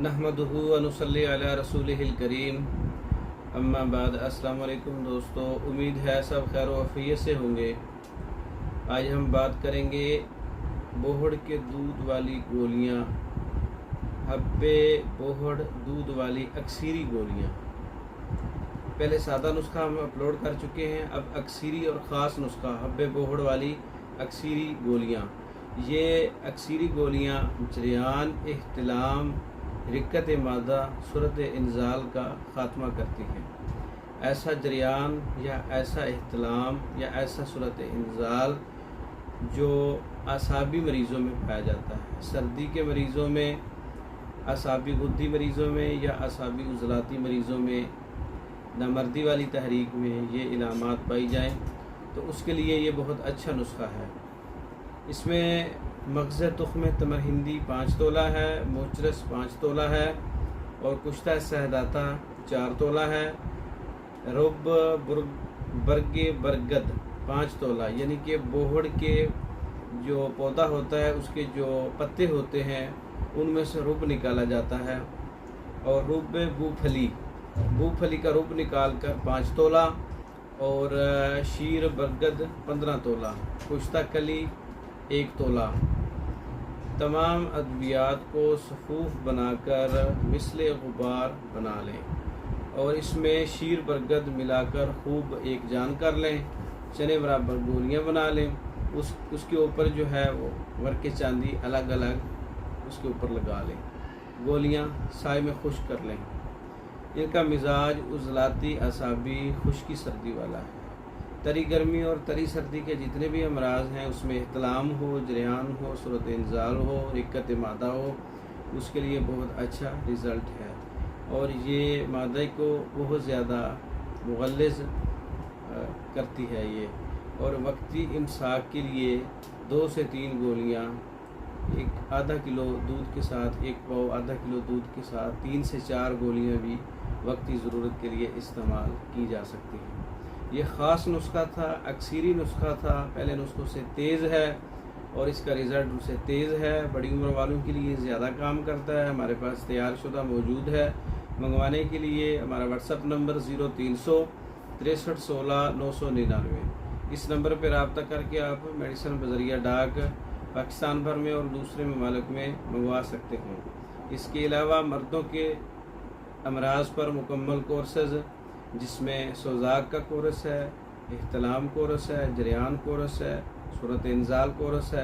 नहमदुहु व नुसल्ली अला रसूलिहिल करीम, अम्मा बाद। अस्सलाम वालेकुम दोस्तों, उम्मीद है सब खैर वफ़ियत से होंगे। आज हम बात करेंगे बोहड़ के दूध वाली गोलियाँ, हब्बे बोहड़ दूध वाली अक्सीरी गोलियाँ। पहले सादा नुस्खा हम अपलोड कर चुके हैं, अब अक्सीरी और ख़ास नुस्खा हब्बे बोहड़ वाली अक्सीरी गोलियाँ। ये अक्सीरी गोलियाँ जरियान, इख्तिलाम, रिक्कत मादा, सूरत इंजाल का ख़ात्मा करती हैं। ऐसा जरियान या ऐसा इख्तिलाम या ऐसा सूरत इंजाल जो आसाबी मरीज़ों में पाया जाता है, सर्दी के मरीज़ों में, आसाबी गुद्दी मरीज़ों में या आसाबी उज़लाती मरीज़ों में, नामर्दी वाली तहरीक में ये इलामात पाई जाएँ, तो उसके लिए ये बहुत अच्छा नुस्खा है। इसमें मग़ज़ तुख़्म तमर हिंदी 5 तोला है, मोचरस 5 तोला है और कुश्ता सहदाता 4 तोला है, रुब बरगे बरगद 5 तोला, यानी कि बोहड़ के जो पौधा होता है उसके जो पत्ते होते हैं उनमें से रुब निकाला जाता है, और रुब बूफली का रुब निकाल कर 5 तोला, और शीर बरगद 15 तोला, कुश्ता कली 1 तोला। तमाम अद्वियात को सफ़ूफ़ बनाकर मिसले गुबार बना लें और इसमें शीर बरगद मिलाकर खूब एक जान कर लें। चने बराबर गोलियां बना लें, उसके ऊपर जो है वो वर्क चांदी अलग अलग उसके ऊपर लगा लें। गोलियां साए में खुश्क कर लें। इनका मिजाज उज़लाती, असाबी, खुश्की सर्दी वाला है। तरी गर्मी और तरी सर्दी के जितने भी अमराज हैं उसमें इख्तिलाम हो, जरियान हो, सूरत इंजाल हो, रिक्कत मादा हो, उसके लिए बहुत अच्छा रिज़ल्ट है। और ये मादे को बहुत ज़्यादा मुग़ल्लिज़ करती है ये। और वक्ती इमसाक के लिए 2 से 3 गोलियाँ एक आधा किलो दूध के साथ, 1 पाव आधा किलो दूध के साथ 3 से 4 गोलियाँ भी वक्ती ज़रूरत के लिए इस्तेमाल की जा सकती हैं। ये ख़ास नुस्खा था, अक्सीरी नुस्खा था, पहले नुस्खों से तेज़ है और इसका रिज़ल्ट उससे तेज़ है। बड़ी उम्र वालों के लिए ज़्यादा काम करता है। हमारे पास तैयार शुदा मौजूद है। मंगवाने के लिए हमारा व्हाट्सअप नंबर 0300 63 16 999। इस नंबर पर रब्ता करके आप मेडिसिन बज़रिया डाक पाकिस्तान भर में और दूसरे ममालिक में मंगवा सकते हैं। इसके अलावा मर्दों के अमराज पर मुकम्मल कोर्सेज़, जिसमें सोजाक का कोर्स है, इख्तिलाम कोर्स है, जरियान कोर्स है, सूरत इंजाल कोर्स है,